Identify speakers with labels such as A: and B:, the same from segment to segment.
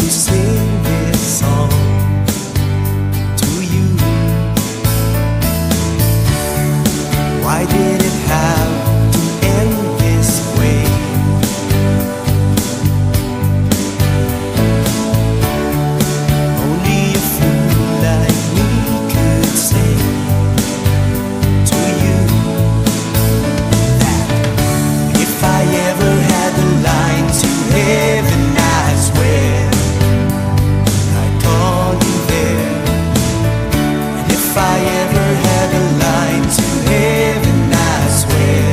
A: sing this song to you. Why did it have to end this way? Only a fool like me could say to you that if I ever had the line to heaven, I swear I'd call you there. And if I ever had a line to heaven, I swear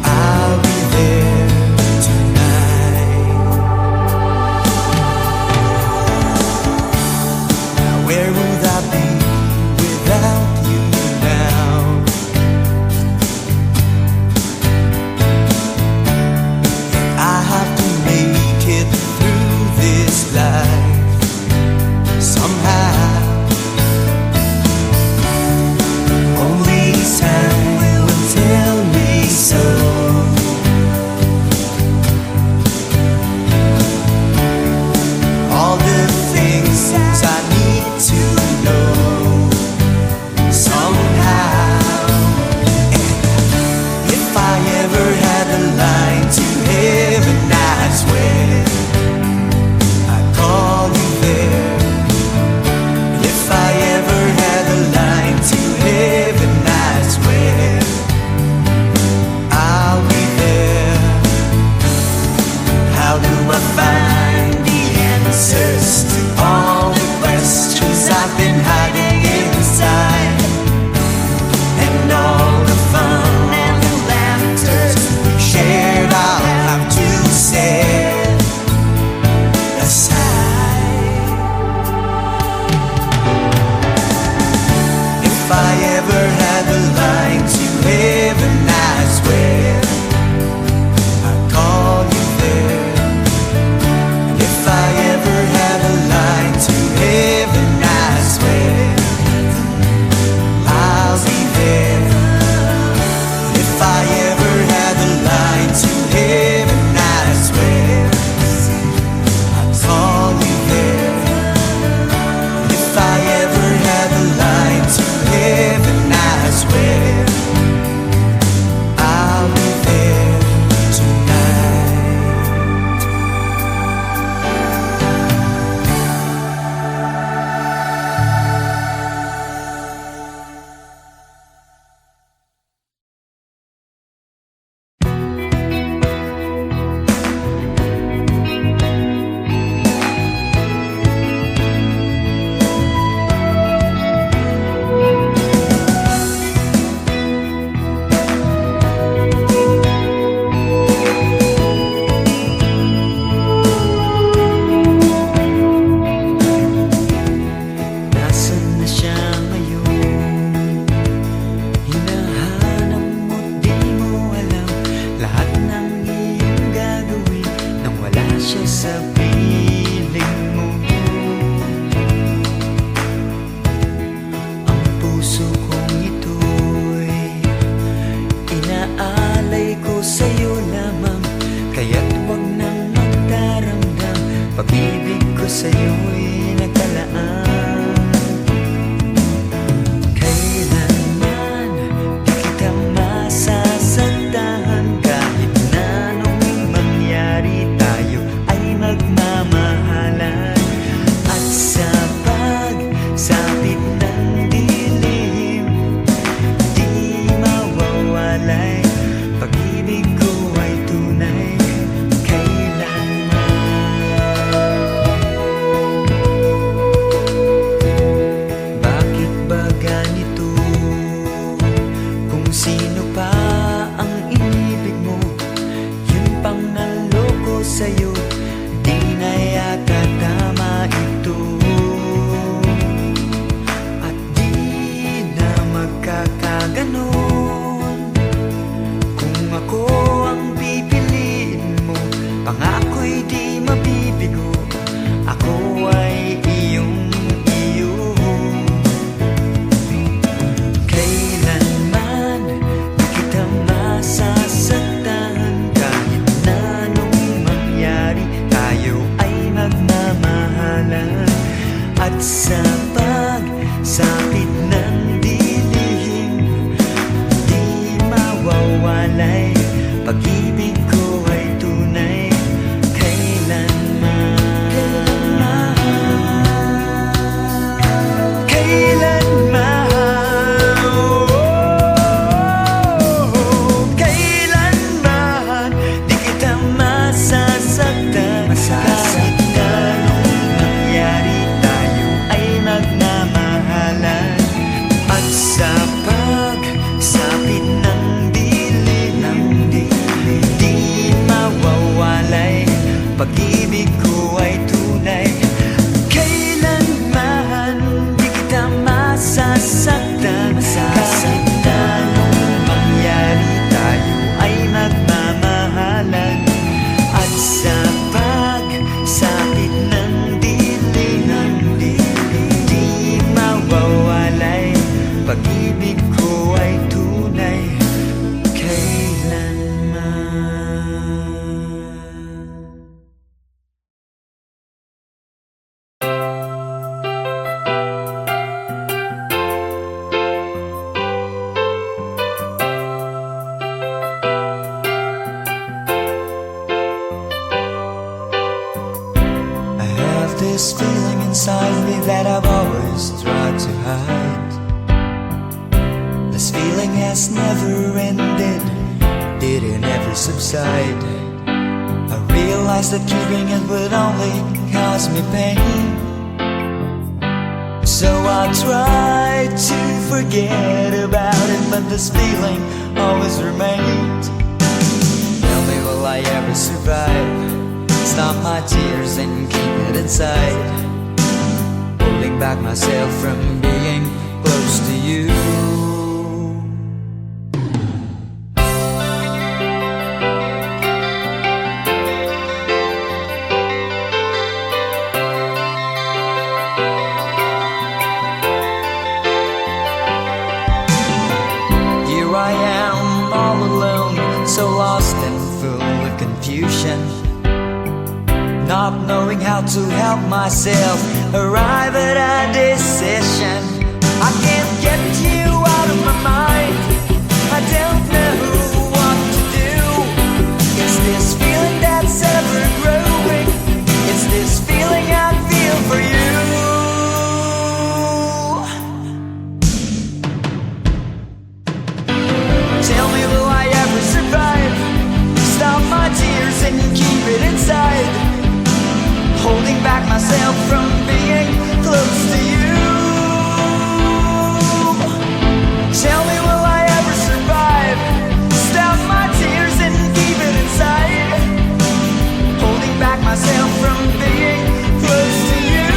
A: I'll be there tonight. Now where would I be without you now? I have to make it through this life somehow. Only time will tell me so. All the things I need to know somehow. And if I ever had a line to heaven, I swear I'd call you there. And if I ever had a line to heaven, I swear I'll be there. How do I find the answers to all the questions I've been hiding inside? And all the fun and the laughter we shared, I'll have to set aside. If I ever had a line to heaven, I swear I'd call you there. And if I ever had a line to heaven, I swear I'll be there. And if I ever had a line to heaven, I swear I'd call you there. And if I ever had a line to heaven, I swear I'll be there tonight. Nasaan na siya ngayon? Hinahanap mo, di mo alam lahat ng iyong gagawin nang wala siya sa piling mo. Ang puso kong ito'y inaalay ko sa'yo lamang, kaya't huwag nang magdaramdam. Pag-ibig ko sa'yo'y nagkalaan. Kailanman di kita masasaktan, kahit na anong mangyari, tayo ay magmamahalan. At sa pagsapit ng dilim, di mawawalay, pag-ibig ko ay tunay. Bakit ba ganito? Kung sino pa ang inibig mo, yun pang naloko sa'yo, di na yata tama ito. At di na magkakaganon. Kung ako ang pipiliin mo, pangako'y di mabibigo. Ako ay iyong iyo. Kailanman di kita masasaktan, kahit na anong mangyari, tayo ay kahit anong mangyari, tayo ay magmamahalan. At sa pagsapit ng dilim, di mawawalay, pag-ibig ko ay tunay. Kailanman di kita masasaktan, kahit anong mangyari, tayo ay magmamahalan. At sa pagsapit ng dilim, di mawawalay, pag-ibig ko ay tunay kailanman. I have this feeling inside me that I've always tried to hide. This feeling has never ended, didn't ever subside. I realized that keeping it would only cause me pain, so I tried to forget about it, but this feeling always remained. Tell me, will I ever survive? Stop my tears and keep it inside, holding back myself from being close to you. Here I am all alone, so lost and full of confusion, not knowing how to help myself arrive at a decision. I can't get you out of my mind, I don't know what to do. It's this feeling that's ever growing, it's this feeling I feel for you. Tell me, will I ever survive? Stop my tears and keep it inside, holding back myself from being close to you. Tell me, will I ever survive? Stop my tears and keep it inside, holding back myself from being close to you.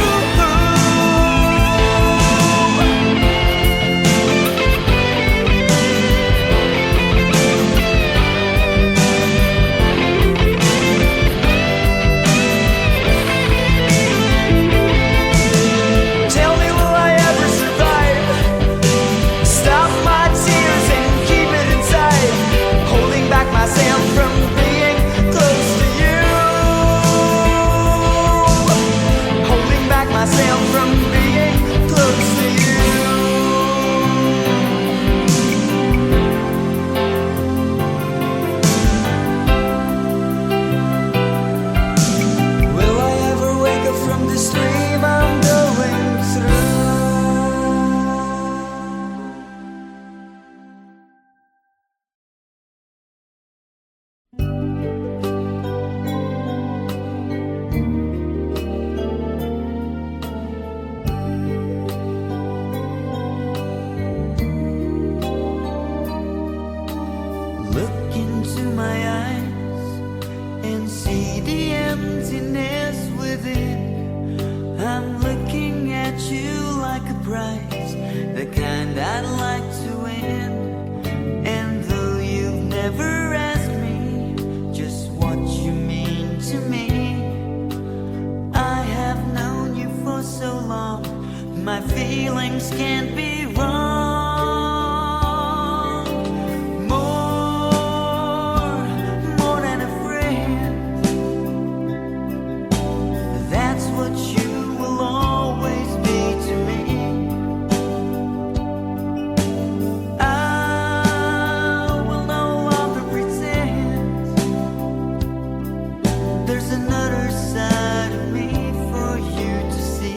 A: My feelings can't be wrong. More than a friend. That's what you will always be to me. I will no longer pretend. There's another side of me for you to see.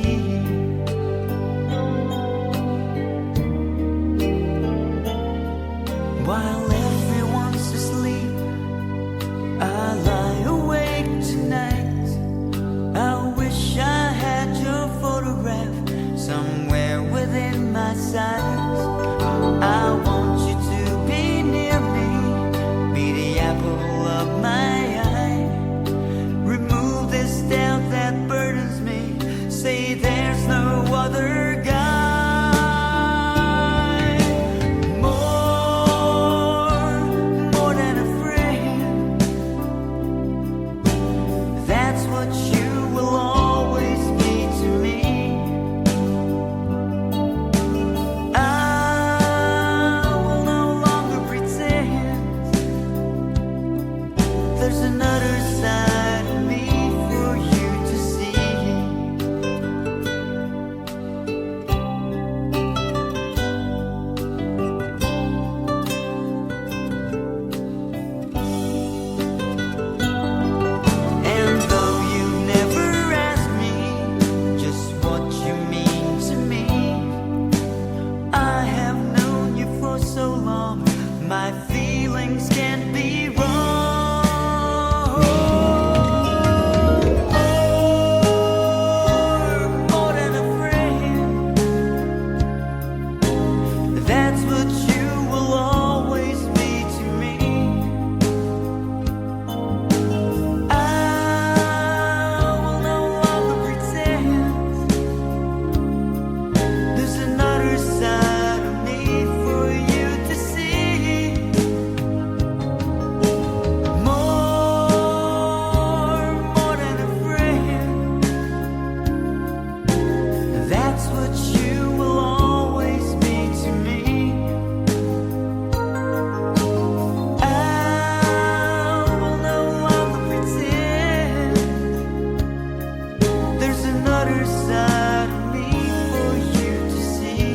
A: another side of me for you to see.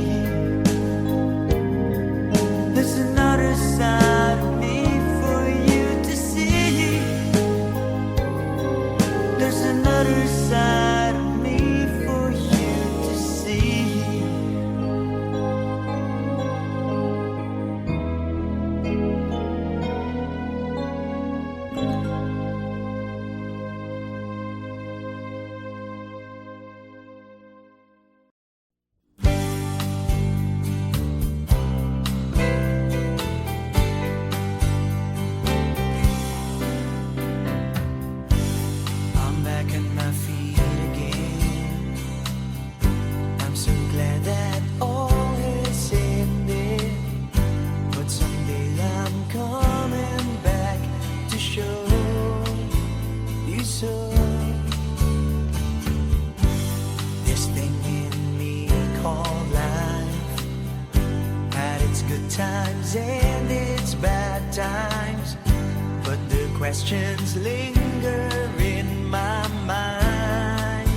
A: There's another side of me for you to see. There's another side of me for you to see. I'm back on my feet again. I'm so glad that all has ended. But someday I'm coming back to show you so. This thing in me called life had its good times and its bad times. But the questions linger in my mind.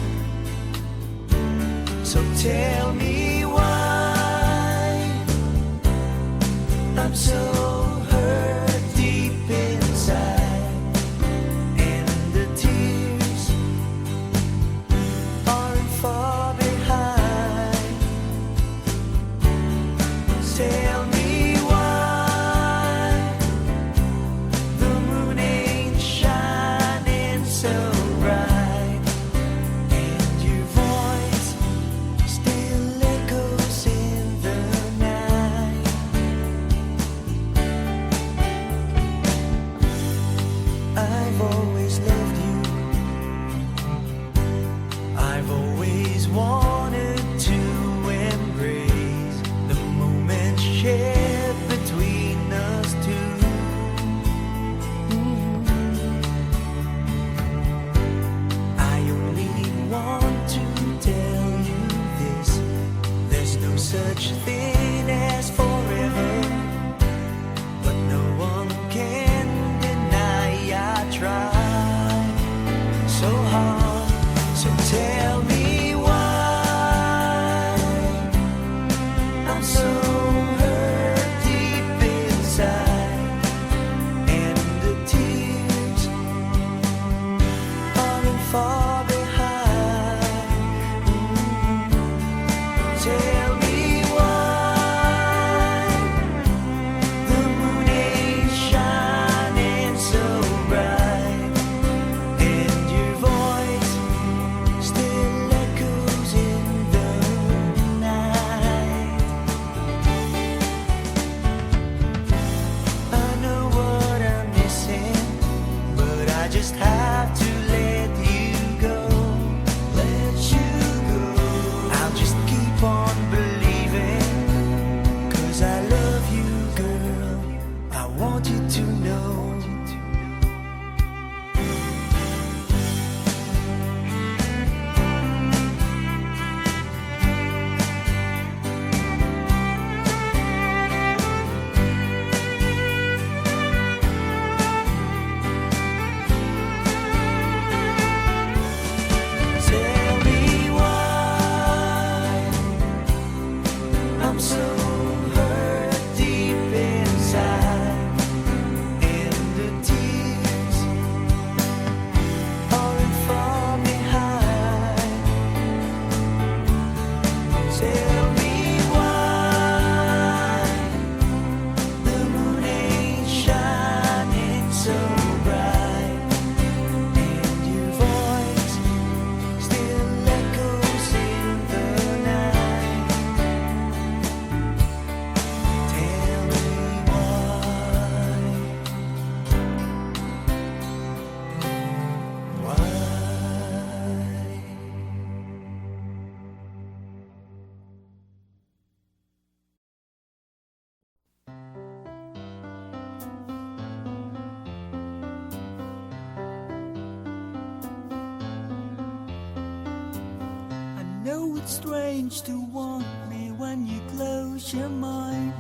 A: So tell me why I'm so hurt deep inside, and the tears aren't far behind. Tell me why the moon ain't shining so bright, and your voice still echoes in the night. I've always loved you. I've always wanted to embrace the moment shared between us two. I only want to tell you this: there's no such thing as forever, but no one can deny I tried so hard. So tell me why I'm so hurt deep inside, and the tears aren't far behind. Tell me why the moon ain't shining so bright, and your voice still echoes in the night. I know what I'm missing, but I just have to let you go. Let you go. I'll just keep on believing, 'cause I love you, girl. I want you to know. Tell me why I'm so hurt deep inside, and the tears aren't far behind. Tell me why the moon ain't shining so bright, and your voice still echoes in the night. Tell me why. I know it's strange to want me when you close your mind.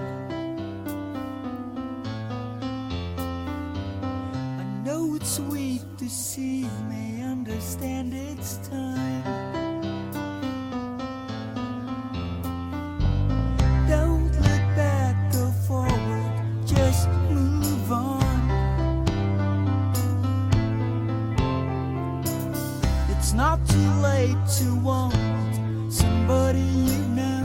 A: I know it's sweet to see me understand it's time. not too late to want somebody you know.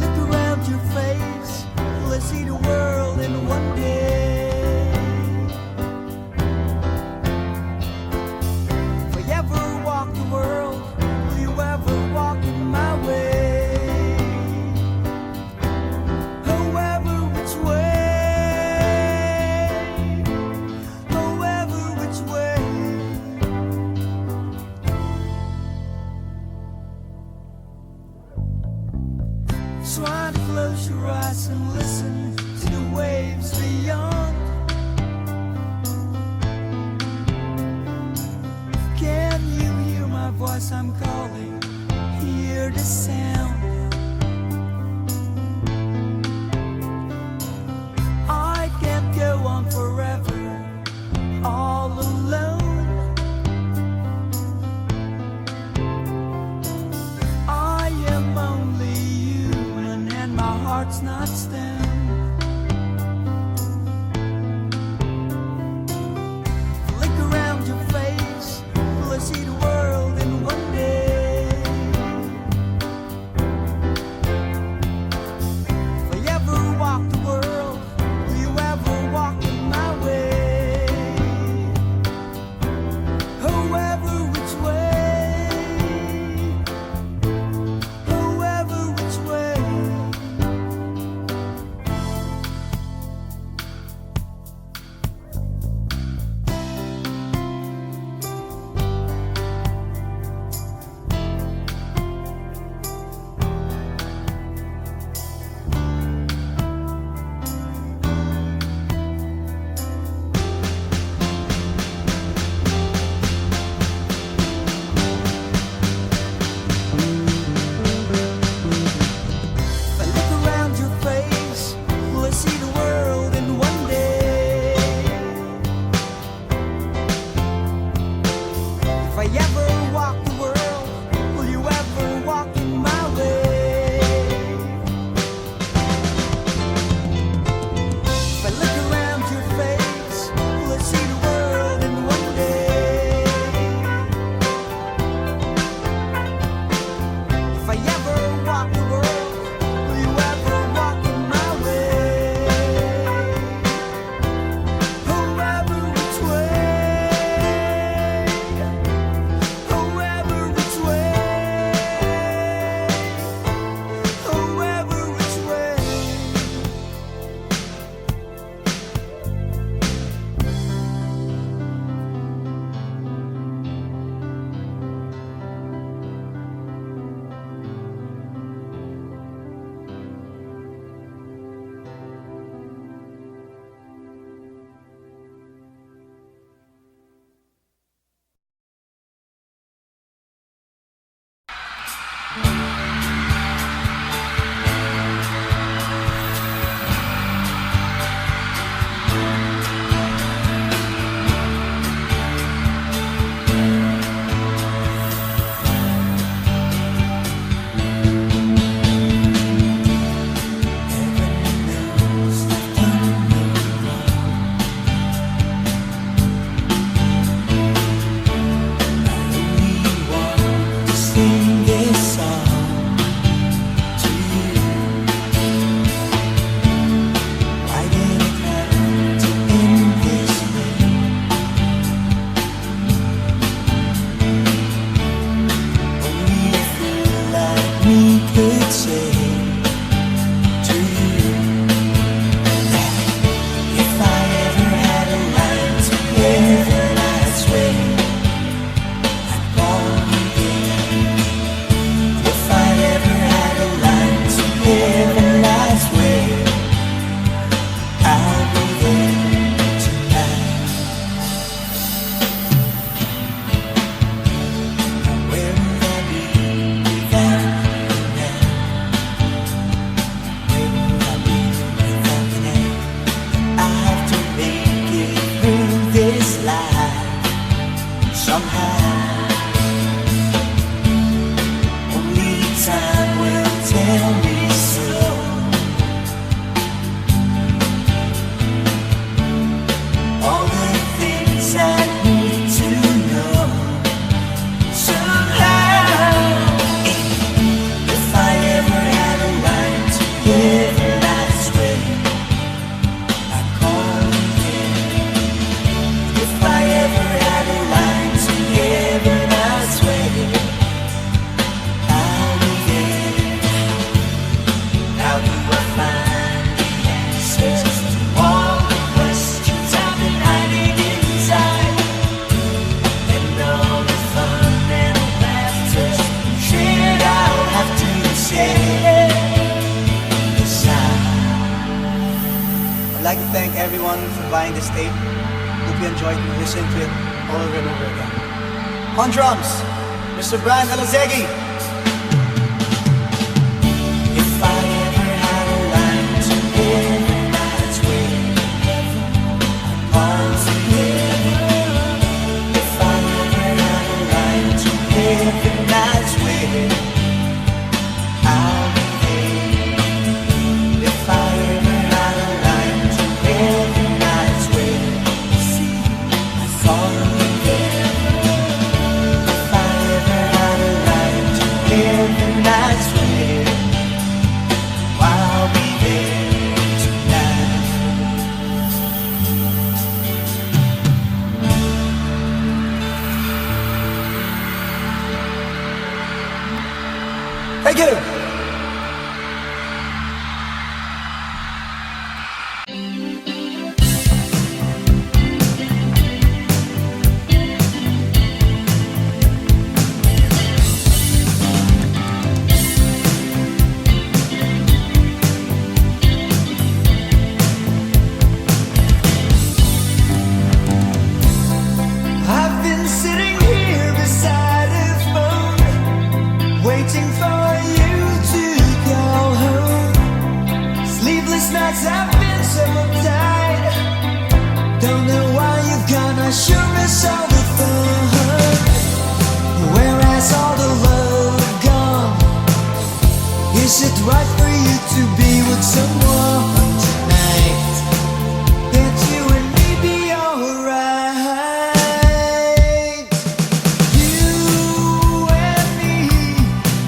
A: Look around your face, let's see the world in one day. If I ever walk the world, will you ever walk in my way? However which way, however which way,
B: this tape. Hope you enjoyed and listen to it all over and over again. On drums, Mr. Brian Alazegi.
A: If I ever had a line to give, that's where I'd pause to heaven. If I ever had a line to give, that's where I'll be there. If I ever had a line to give, that's where I saw you there. If I ever had a line to give, that's where I'll be there tonight.
B: Thank you.
A: I've been sitting here beside a phone, waiting for you to call home. Sleepless nights I've been so tired. Don't know why you've gone, I sure miss all the fun. Where has all the love gone? Is it right for you to be with someone tonight? That you and me be alright. You and me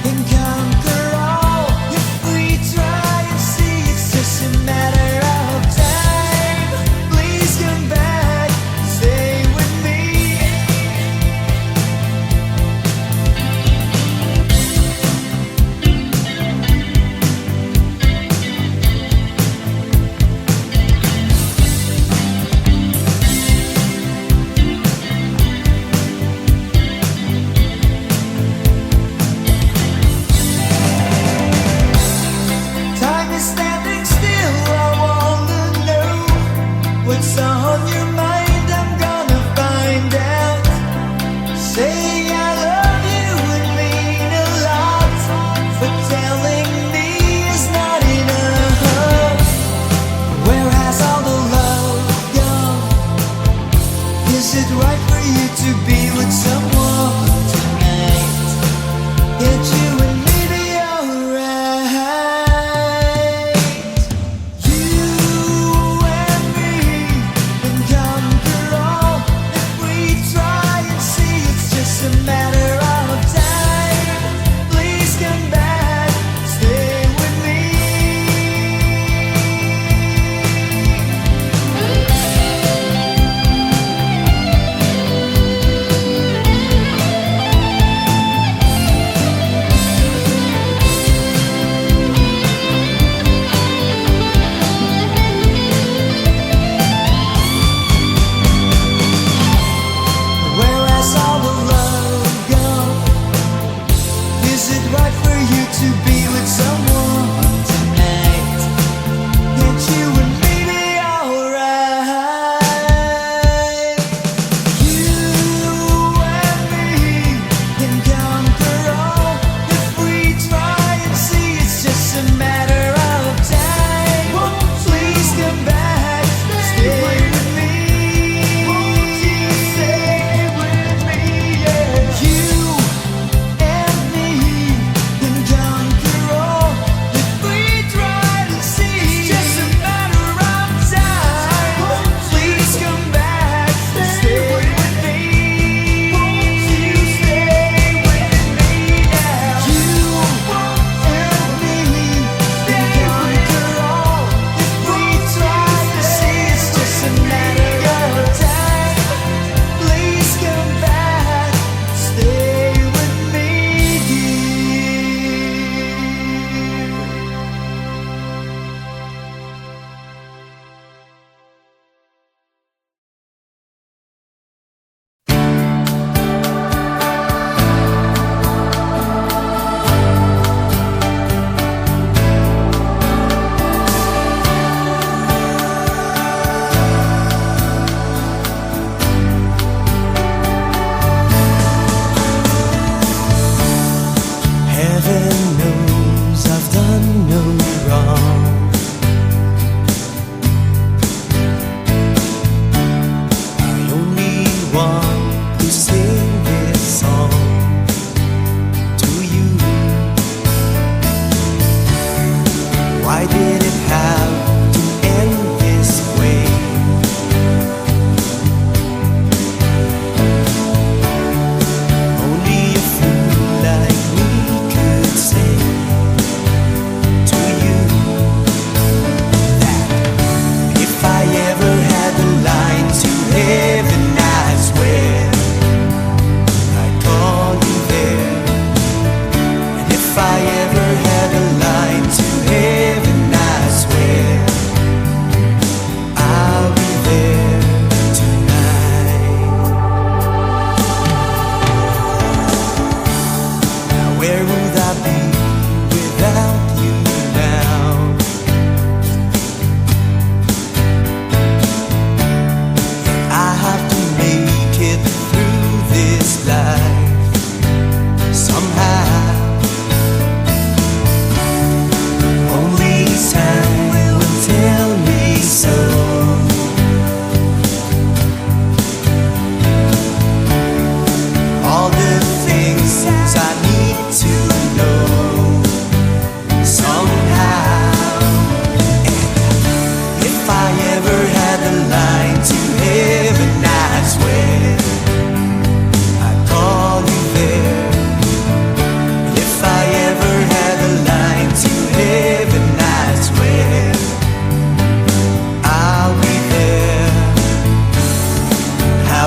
A: can conquer all if we try and see. It's just a matter of time. Please come back, stay with me. Time is standing still, I wanna know what's on your mind. I'm gonna find out. Saying I love you would mean a lot, but telling me is not enough. Where has all the love gone? Is it right for you to be with someone tonight? Get you and me be alright. You and me can conquer all if we try and see. It's just a matter of time. Please come back, stay with me.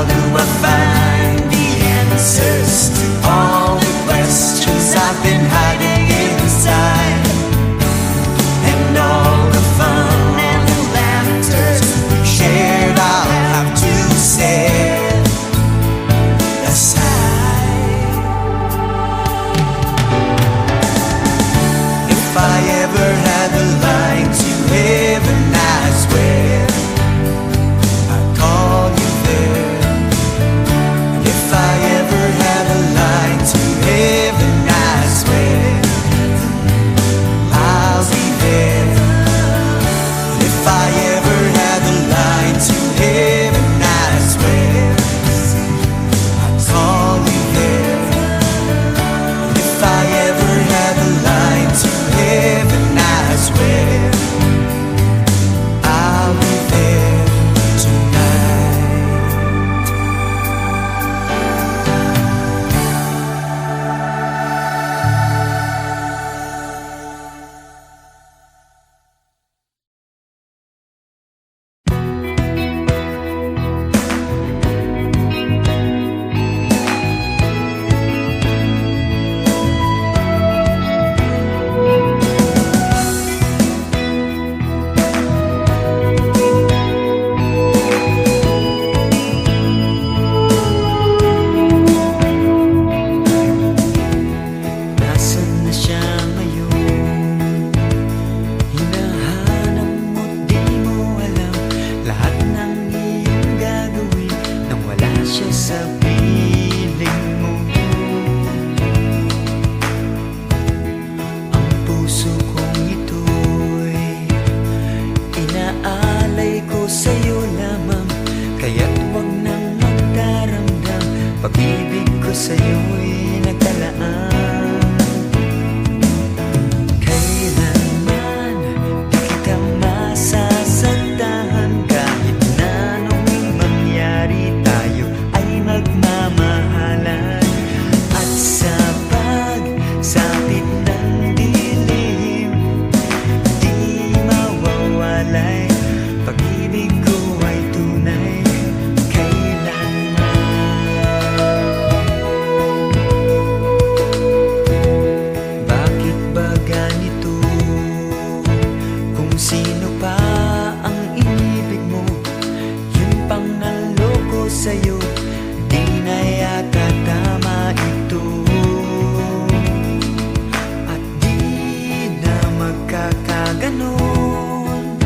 A: How do I find the answers to all the questions I've been hiding inside? And all the fun and the laughter we shared, I'll have to set aside. If I ever had the line to heaven, I swear I'd call you there. And if I ever had a line to heaven, I swear I'll be there. And if I ever had the line to heaven, I swear I'd call you there. And if I ever had the line to heaven, I swear I'll be there tonight. Nasaan na siya ngayon? Hinahanap mo, di mo alam lahat ng iyong gagawin nang wala siya sa piling mo. Ang puso kong ito'y inaalay ko sa'yo lamang, kaya't huwag nang magdaramdam. Pag-ibig ko sa'yo'y nagtalaan. Kailanman di kita masasaktan, kahit na anong mangyari, tayo ay magmamahalan. At sa pagsapit ng dilim, di mawawalay. Pag-ibig ko ay tunay kailanman. Bakit ba ganito? Kung sino pa ang inibig mo, yun pang naloko sa'yo, di na yata tama ito. At di na magkakaganon.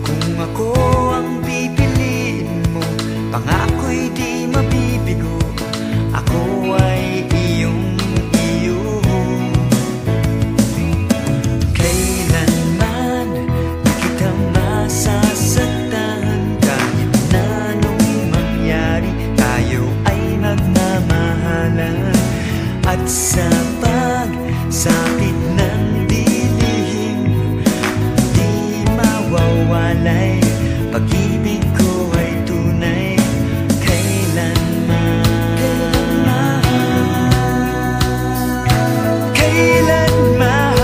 A: Kung ako ang pipiliin mo, pangako'y di mabibigo. Ako ay iyong iyo. Kailanman di kita masasaktan, kahit na anong mangyari, tayo ay magmamahalan. At sa pagsapit ng dilim, di mawawalay. Pag-ibig ko ay tunay kailanman. Kailanman.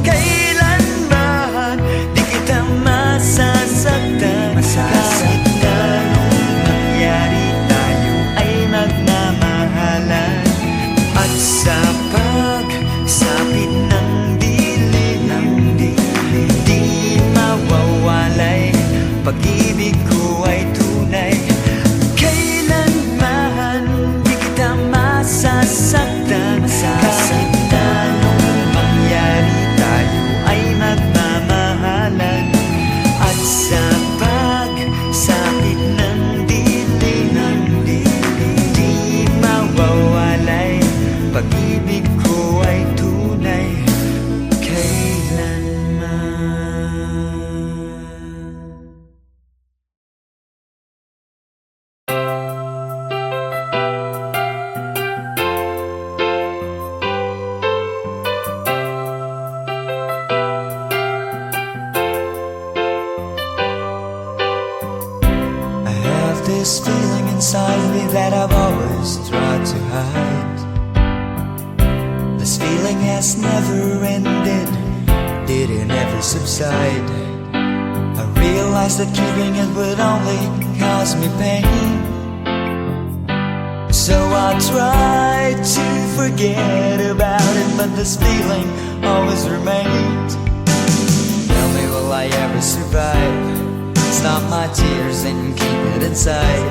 A: Kailanman di kita masasaktan, kahit na anong mangyari, tayo ay magmamahalan. At sa pagsapit ng dilim, di mawawalay. Pag-ibig ko ay tunay kailanman. Di kita masasaktan, kahit na anong mangyari, tayo ay magmamahalan. At sa pagsapit ng dilim, di mawawalay. Pag-ibig ko ay tunay kailanman. I have this feeling inside me that I've always tried to hide. This feeling has never ended, didn't ever subside. I realized that keeping it would only cause me pain. So I tried to forget about it, but this feeling always remained. Tell me, will I ever survive? Stop my tears and keep it inside,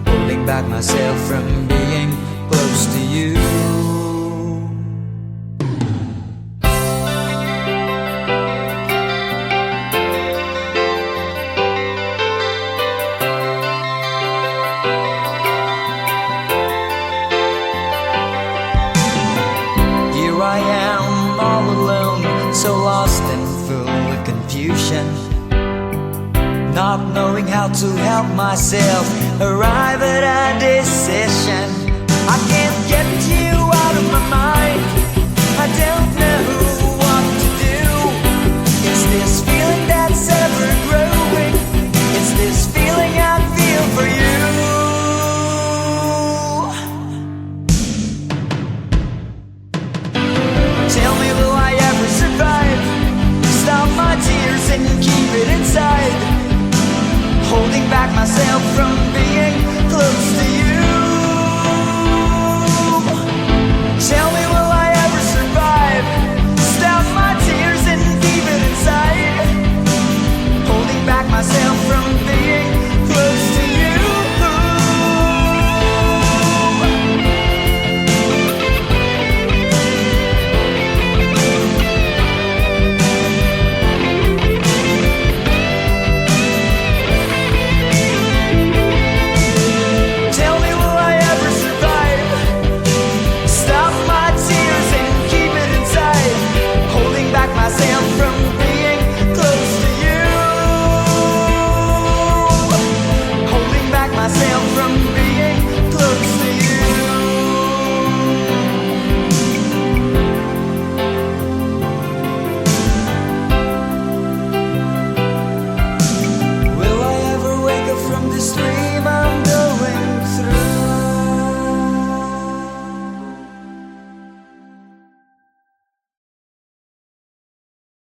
A: holding back myself from being close to you. Here I am all alone, so lost and full of confusion, not knowing how to help myself arrive at a decision. I can't get you out of my mind, I don't know what to do. It's this feeling that's ever growing, it's this feeling I feel for you. Tell me, will I ever survive? Stop my tears and keep it inside, holding back myself from